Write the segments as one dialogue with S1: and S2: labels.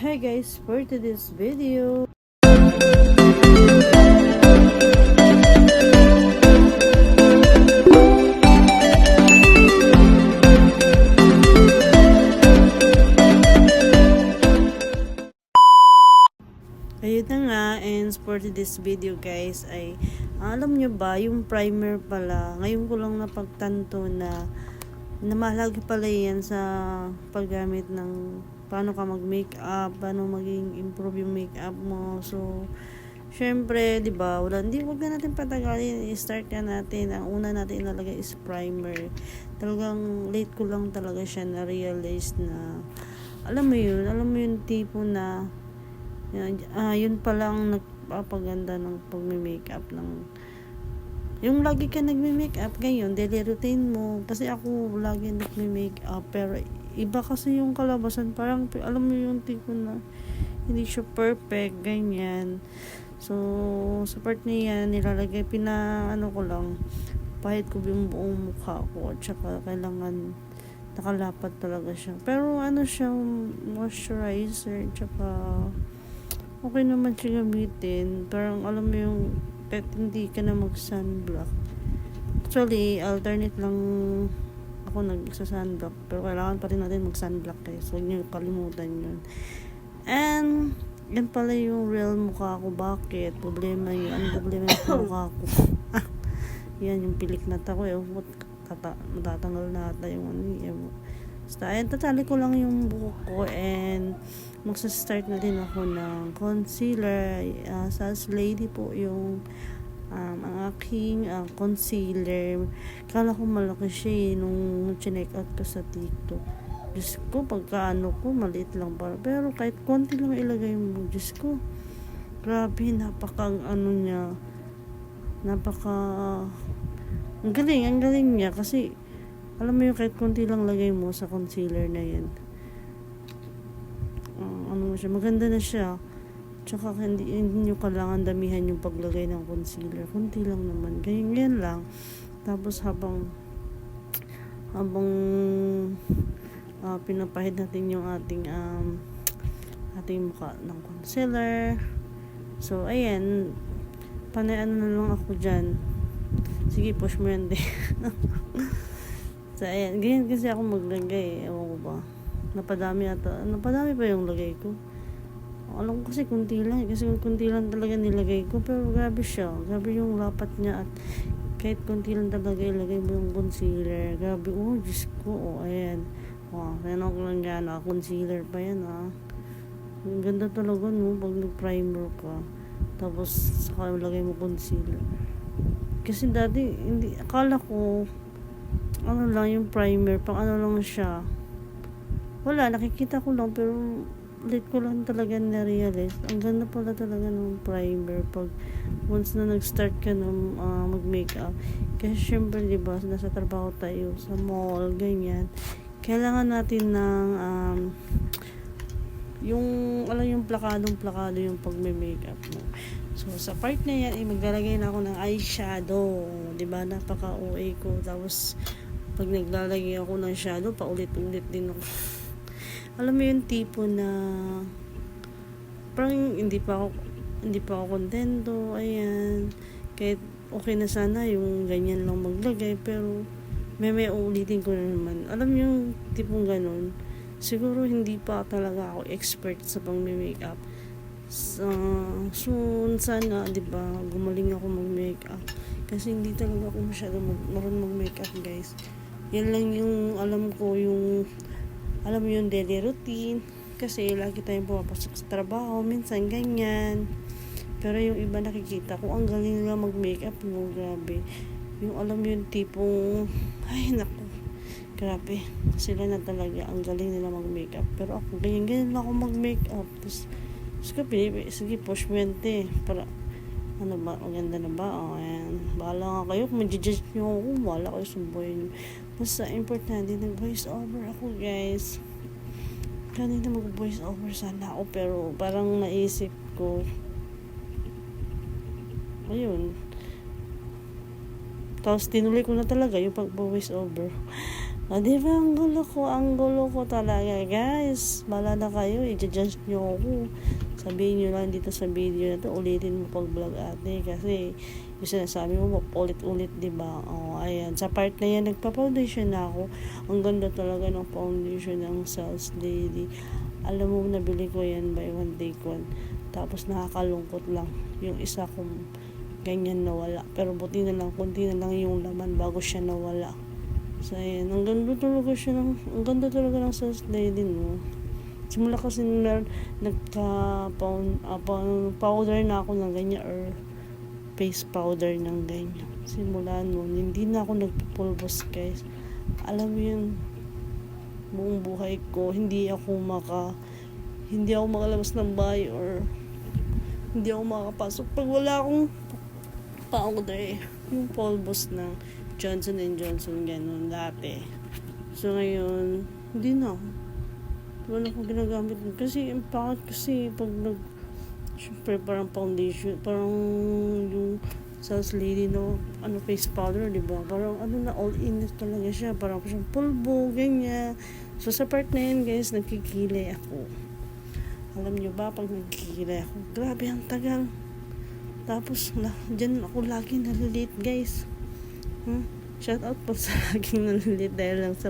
S1: Hi guys, for today's video. Ayun na nga, and for today's video guys ay alam nyo ba yung primer pala, ngayon ko lang napagtanto na mahalaga pala yan sa paggamit ng paano ka mag-makeup, paano maging improve yung makeup mo. So syempre, 'di ba? Wag na natin patagalin, i-start na natin. Ang una natin ilalagay is primer. Talagang late ko lang talaga siya na realize na alam mo yung tipo na yun pa lang nagpapaganda ng pagme-makeup ng yung lagi ka nagme-makeup ngayon, daily routine mo. Kasi ako lagi nagme-makeup pero iba kasi yung kalabasan, parang alam mo yung tipo na hindi siya perfect, ganyan. So sa part na yan, nilalagay, ko lang, pahit ko yung buong mukha ko, at saka kailangan nakalapat talaga siya. Pero siya, moisturizer, tsaka okay naman siya gamitin. Parang alam mo yung kahit hindi ka na mag-sunblock. Actually, alternate lang ako nagsa-sunblock. Pero kailangan pa rin natin mag-sunblock guys. Huwag niyo kalimutan yun. And yan pala yung real mukha ko. Bakit? Problema yun. Ano problema yung mukha ko? Yan yung pilik na tako. Matatanggal na ata yung basta, and tatali ko lang yung buhok ko, and magsa-start na din ako ng concealer. Sas Lady po yung ang aking concealer. Kala ko malaki siya nung check out ko sa TikTok. Diyos ko, pagka ko, maliit lang para. Pero kahit konti lang ilagay mo, Diyos ko, grabe, niya. Ang galing niya kasi alam mo yung kahit konti lang lagay mo sa concealer na yan. Maganda na siya. Tsaka hindi nyo kailangan damihan yung paglagay ng concealer. Konti lang naman. Ganyan lang. Tapos habang pinapahid natin yung ating mukha ng concealer. So, ayan. Panay na lang ako dyan. Sige, push mo yan din. So, ayan. Ganyan kasi ako maglagay. Ewan ko ba. Napadami pa yung lagay ko. Alam ko kasi kunti lang. Kasi kunti lang talaga nilagay ko. Pero grabe siya. Grabe yung lapat niya. At kahit kunti lang talaga ilagay mo yung concealer. Grabe. Oh, Diyos ko. Oh, ayan. Wow. Kaya ako lang dyan. Concealer pa yan. Ang ganda talaga no. Pag nag-primer ka. Tapos saka ilagay mo concealer. Kasi dati, akala ko lang yung primer, pang lang siya. Wala, nakikita ko lang, pero late ko lang talaga na-realize. Ang ganda pala talaga ng primer pag once na nag-start ka na mag-makeup. Kasi syempre, diba, nasa trabaho tayo, sa mall, ganyan. Kailangan natin ng yung plakado yung pag-makeup mo. So, sa part na yan, maglalagay na ako ng eyeshadow. Diba, napaka-OA ko. Tapos, pag naglalagay ako ng shadow, paulit-ulit din ako. Alam mo yung tipo na parang hindi pa ako kontento. Ayan. Kahit okay na sana yung ganyan lang maglagay, pero may ulitin ko na naman. Alam mo yung tipong ganun. Siguro hindi pa talaga ako expert sa pang-makeup. Soon sana, 'di ba, gumaling ako mag-makeup. Kasi hindi talaga ako masyado marunong mag-makeup, guys. Yan lang yung alam ko, yung daily routine. Kasi lagi tayong pumapasok sa trabaho, minsan ganyan. Pero yung iba nakikita ko, ang galing nila mag-makeup, no, grabe. Yung alam yung tipong, ay naku, grabe. Sila na talaga, ang galing nila mag-makeup. Pero ako, ganyan lang ako mag-makeup. Tapos, sige, push mo yan, para, ba, maganda na ba? Ayan. Bahala nga kayo, kung mag-judge nyo ako, bahala kayo sa buhay nyo. Basta, importante, nag-voice over ako, guys. Kanina mag-voice over sana ako, pero parang naisip ko, ayun. Tapos, tinuloy ko na talaga yung pag-voice over. Di ba, ang gulo ko talaga, guys. Bala na kayo, i-judge nyo ako. Sabihin nyo lang dito sa video na to, ulitin mo pag vlog ate. Kasi, yung sinasabi mo, ulit-ulit, diba? O, ayan. Sa part na yan, nagpa-foundation na ako. Ang ganda talaga ng foundation ng Sales Lady. Alam mo, nabili ko yan by one take one. Tapos, nakakalungkot lang. Yung isa kong ganyan nawala. Pero buti na lang, kunti na lang yung laman bago siya nawala. So, ayan. Ang ganda talaga ng Sales Lady, no? Simula kasi powder na ako ng ganyan or face powder ng ganyan. Simula noon, hindi na ako nagpupulbos, guys. Alam mo yun, buong buhay ko, hindi ako makalabas ng bahay or hindi ako makapasok pag wala akong powder. Yung pulbos ng Johnson & Johnson, ganun dati. So, ngayon, hindi na ako. Wala akong ginagamit. Kasi, bakit kasi, syempre, parang foundation, parang yung Sales Lady, no, face powder, diba? Parang, all in talaga siya. Parang siyang pulbo, ganyan. So, sa part na yan, guys, nagkikilay ako. Alam nyo ba, pag nagkikilay ako, grabe, ang tagal. Tapos, dyan ako lagi nalilate, guys. Shout out po sa laging nalilit dahil lang sa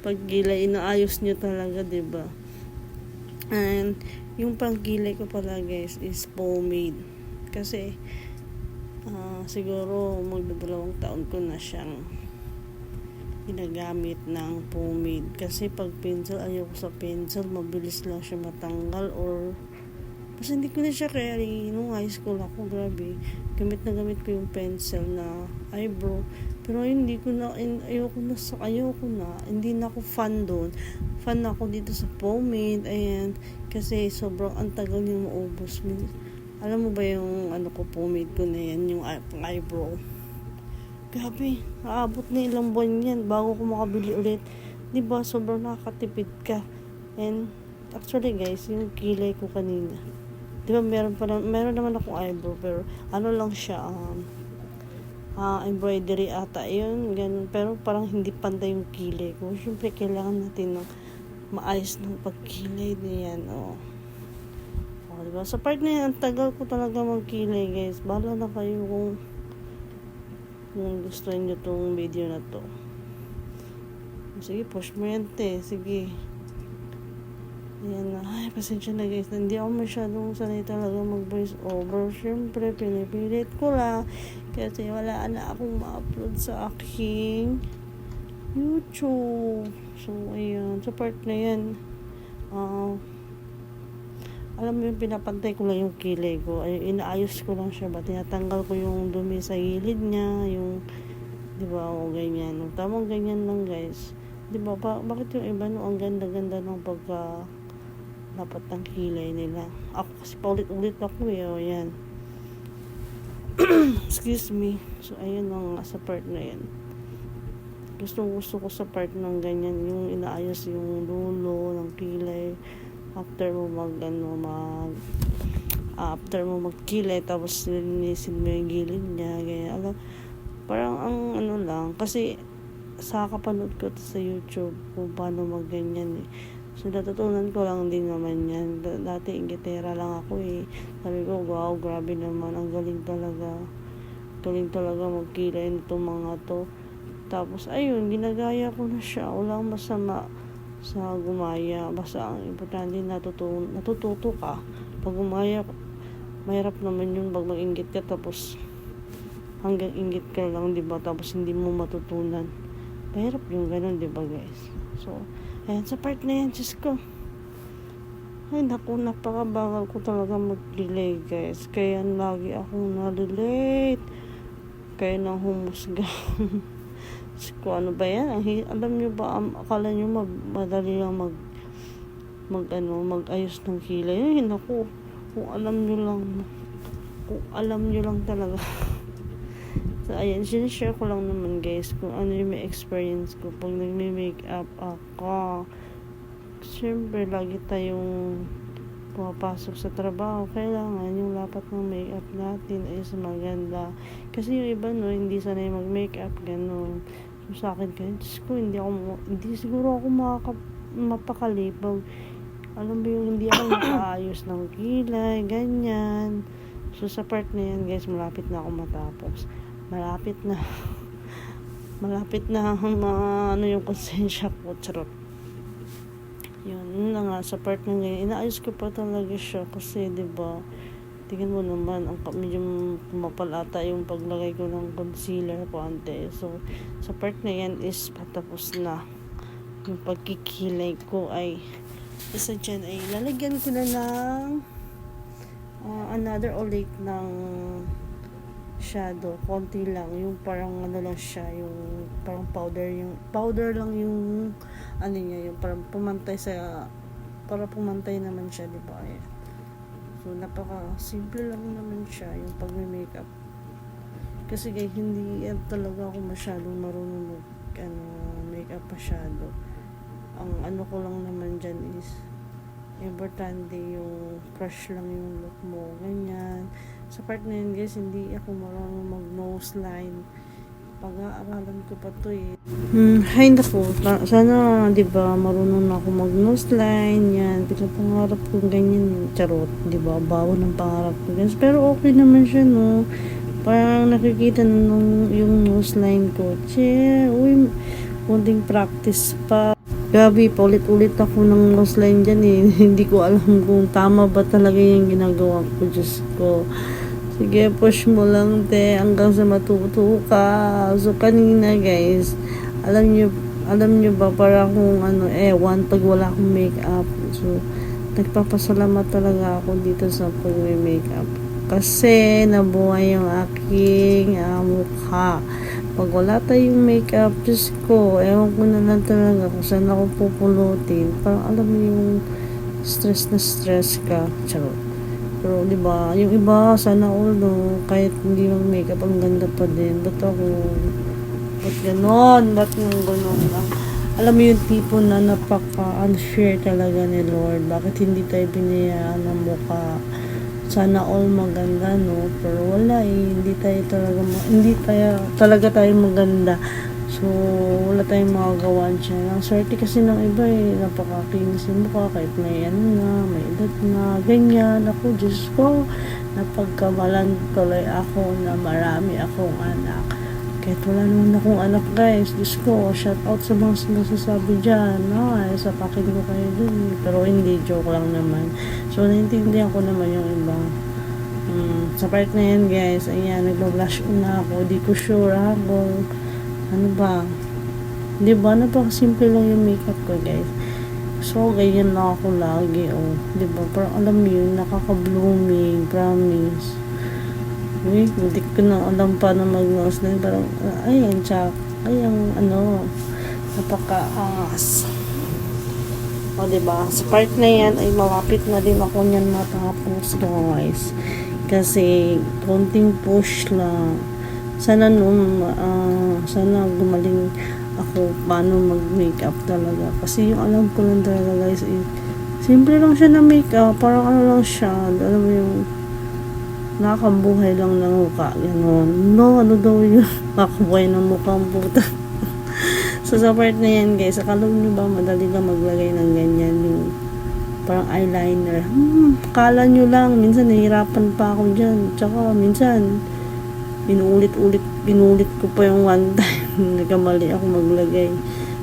S1: paggilay, inaayos nyo talaga, diba? And yung panggilay ko pala, guys, is pomade. Kasi siguro magdadalawang taon ko na siyang ginagamit ng pomade. Kasi pag pencil, ayoko sa pencil, mabilis lang siya matanggal or kasi hindi ko na siya carry nung high school ako, grabe. Gamit ko yung pencil na eyebrow. Pero hindi ko na, ayoko na. Hindi na ako fan doon. Fan ako dito sa pomade, ayan. Kasi sobrang antagal niyang maubos. Alam mo ba yung pomade ko na yan, yung eyebrow. Grabe, aabot na ilang buwan yan bago ko makabili ulit. Diba, sobrang nakakatipid ka. And actually, guys, yung kilay ko kanina, diba meron naman akong eyebrow, pero lang siya, embroidery ata yun, ganun. Pero parang hindi pantay yung kilay ko. Siyempre, kailangan natin ng maayos ng pagkilay niyan, diba? Sa part na yan, ang tagal ko talaga magkilay, guys. Bahala na kayo kung gusto niyo tong video na to. Sige, push mo yan, te. Sige. Ayan na. Ay, pasensya na, guys. Hindi ako masyadong sanay talaga mag-voice over. Siyempre, pinipilit ko lang. Kasi wala na akong ma-upload sa aking YouTube. So, ayan. Sa part na yan, alam mo yung pinapantay ko lang yung kilay ko. Ay, inaayos ko lang siya. Tinatanggal ko yung dumi sa gilid niya. Yung, diba, ganyan. Tamang ganyan lang, guys. Diba, bakit yung iba ang ganda-ganda ng dapat ang kilay nila. Ako kasi paulit-ulit ako yan. Excuse me. So, ayun lang sa part na yan. Gusto ko sa part ng ganyan, yung inaayos yung dulo ng kilay. After mo magkilay, tapos linisin mo yung gilid niya. Ganyan. Parang lang. Kasi, sa kapanood ko sa YouTube kung paano magganyan So, natutunan ko lang din naman yan. Dati, ingitera lang ako Sabi ko, wow, grabe naman. Ang galing talaga. Galing talaga magkilay nitong mga to. Tapos, ayun, ginagaya ko na siya. Walang masama sa gumaya. Basta ang importante, natututo ka. Pag gumaya, mahirap naman yun pag mag-inggit ka. Tapos, hanggang inggit ka lang, diba? Tapos, hindi mo matutunan. Mahirap yung ganun, diba, guys? So, ayan, sa part na yan, Diyos ko. Ay, naku, napakabagal ko talaga mag-delay, guys. Kaya lagi akong na-relate. Kaya nang humusga. Diyos ko, ano ba yan? Alam nyo ba, akala nyo madali lang mag-ayos ng kilay. Ay, naku, kung alam nyo lang talaga. So, ayan, sinishare ko lang naman, guys, kung ano yung may experience ko pag nagme-makeup ako. Siyempre, lagi tayong pumapasok sa trabaho. Kailangan yung lapat ng makeup natin is maganda. Kasi yung iba, hindi sanay mag-makeup, ganun. So, sa akin kaya, Diyos ko, hindi siguro ako mapakali pag, alam mo yung hindi ako nakaayos ng kilay, ganyan. So, sa part na yan, guys, malapit na ako matapos. Malapit na, ano yung konsensya ko, charot. Yun na nga, sa part na ngayon, inaayos ko pa talaga siya kasi, diba, tingnan mo naman, medyo pumapalata yung paglagay ko ng concealer konti. So, sa part na yan is patapos na. Yung pagkikilay ko ay, isa dyan ay lalagyan ko na ng another ulit ng shadow. Konti lang. Yung parang ano lang siya, yung parang powder lang yung ano niya, yung parang para pumantay naman siya, di ba? So, napaka-simple lang naman siya yung pag-makeup. Kasi guys, hindi talaga ako masyadong marunong makeup masyado. Ang ano ko lang naman dyan is importante yung fresh lang yung look mo, ganyan. Sa part na yun guys, hindi ako marunong mag-nose line. Pag-aaralan ko pa to eh. Hay nako, sana 'di ba marunong na ako mag-nose line, yan. Pinapangarap ko ganyan, charot, 'di ba? Bawo ng pangarap ko guys. Pero okay naman siya, no. Parang nakikita nung yung nose line ko. Uy, konting practice pa. Gabi, paulit-ulit ako ng nose line dyan eh. Hindi ko alam kung tama ba talaga yung ginagawa ko. Diyos ko. Sige, push mo lang, te, hanggang sa matuto ka. So, kanina, guys, alam nyo ba, para akong, pag wala akong makeup. So, nagpapasalamat talaga ako dito sa pag-makeup. Kasi, nabuhay yung aking mukha. Pag wala tayong makeup, Diyos ko, ewan ko na lang talaga kung saan ako pupulutin. Parang alam mo yung stress na stress ka. Charot. Pero, di ba, yung iba, sana all, no, kahit hindi mag-makeup, ang ganda pa din. Ba't ganon? Ba't yung ganon lang? Alam mo yung tipo na napaka-unfair talaga ni Lord. Bakit hindi tayo binayaan ng mukha? Sana all maganda, no? Pero wala eh. Hindi talaga tayo maganda. So, wala tayong magagawa siya. Ang swerte kasi ng iba eh, napakakinis yung mukha kahit may may edad na, ganyan. Ako, Diyos ko, napagkamalan tuloy ako na marami akong anak. Kahit wala naman akong anak, guys. Diyos ko, shout out sa mga nasasabi dyan. Sapakin ko kayo dun. Pero hindi, joke lang naman. So, naintindihan ko naman yung ibang sa part na yan, guys. Ayan, nagbablush na ako. Di ko sure ako. Ano ba? Di ba? Napakasimple lang yung makeup ko, guys. So, ganyan lang ako lagi, oh. Di ba? Parang alam mo yun, nakaka-blooming, promise. Uy, hindi ko na alam pa na mag-nose line. Parang, ayan, tsak. Ayan, napaka-angas. O, diba? Sa part na yan, ay malapit na din ako niyan matapos, guys. Kasi, konting push lang. Sana gumaling ako paano mag-makeup talaga. Kasi yung alam ko lang talaga, guys, simple lang siya na makeup. Parang ano lang siya. Alam mo yung nakabuhay lang ng mukha, gano'n. No, ano daw yun? Nakabuhay ng mukha ang puta. So, sa part na yan, guys, akala nyo ba madali lang maglagay ng ganyan, yung parang eyeliner. Akala nyo lang, minsan nahihirapan pa ako dyan. Tsaka, minsan, pinulit ko pa yung one time. Nagkamali ako maglagay.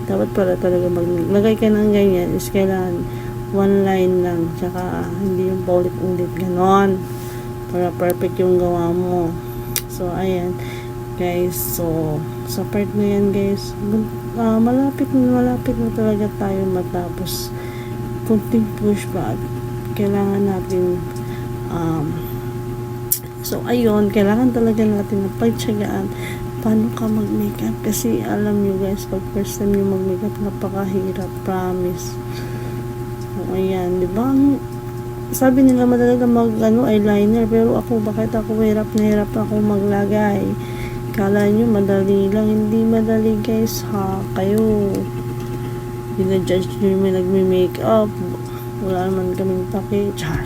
S1: Dapat pala talaga maglagay ka ng ganyan, is kailangan one line lang. Tsaka, hindi yung paulit-ulit, gano'n. Para perfect yung gawa mo. So, ayan. Guys, so, sa part na yan, guys, malapit na talaga tayo matapos. Kunting push pa. Kailangan natin, so, ayun, kailangan talaga natin na pagtsagaan paano ka mag-makeup. Kasi, alam nyo, guys, pag first time yung mag-makeup, napakahirap, promise. So, ayan, di ba? Sabi nila madali lang eyeliner, pero ako, bakit ako hirap ako maglagay? Kala nyo madali lang, hindi madali, guys, ha? Kayo, ginajudge nyo yung nagme-makeup, wala naman kaming pake, char.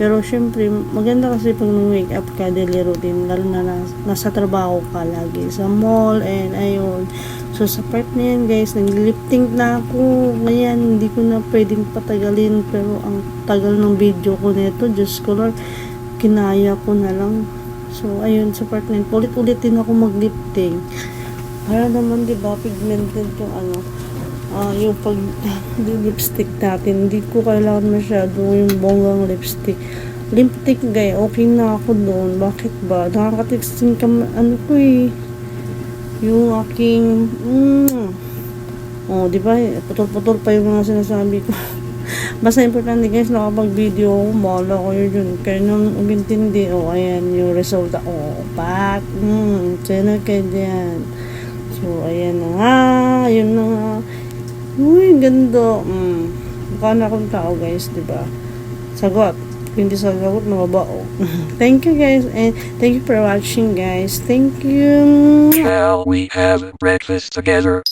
S1: Pero syempre, maganda kasi pag nag-makeup ka, daily routine, lalo na nasa trabaho ka lagi, sa mall, and ayun. So, sa part na yan, guys, nag-lifting na ako. Ngayon, hindi ko na pwedeng patagalin. Pero, ang tagal ng video ko nito, Diyos ko Lord, kinaya ko na lang. So, ayun, sa part na yun, ulit-ulit din ako mag-lifting. Para naman, di ba, pigmented yung yung pag lipstick natin. Hindi ko kailangan masyado yung bonggang lipstick. Lipstick, guys, okay na ako doon. Bakit ba? Nakakatexting ka, ko yung aking di ba, putol-putol pa yung mga sinasabi ko. Basta importante guys, nakapag-video ako, mahala ko yun. Kaya nang umintindi, ayan, yung resulta. Pak, sino kayo dyan? So, ayan na nga, yun na nga. Uy, ganda. Mukha na akong tao guys, diba? Sagot. Hindi sagot, mga bao. Thank you guys, and thank you for watching guys. Thank you.
S2: Shall we have breakfast together?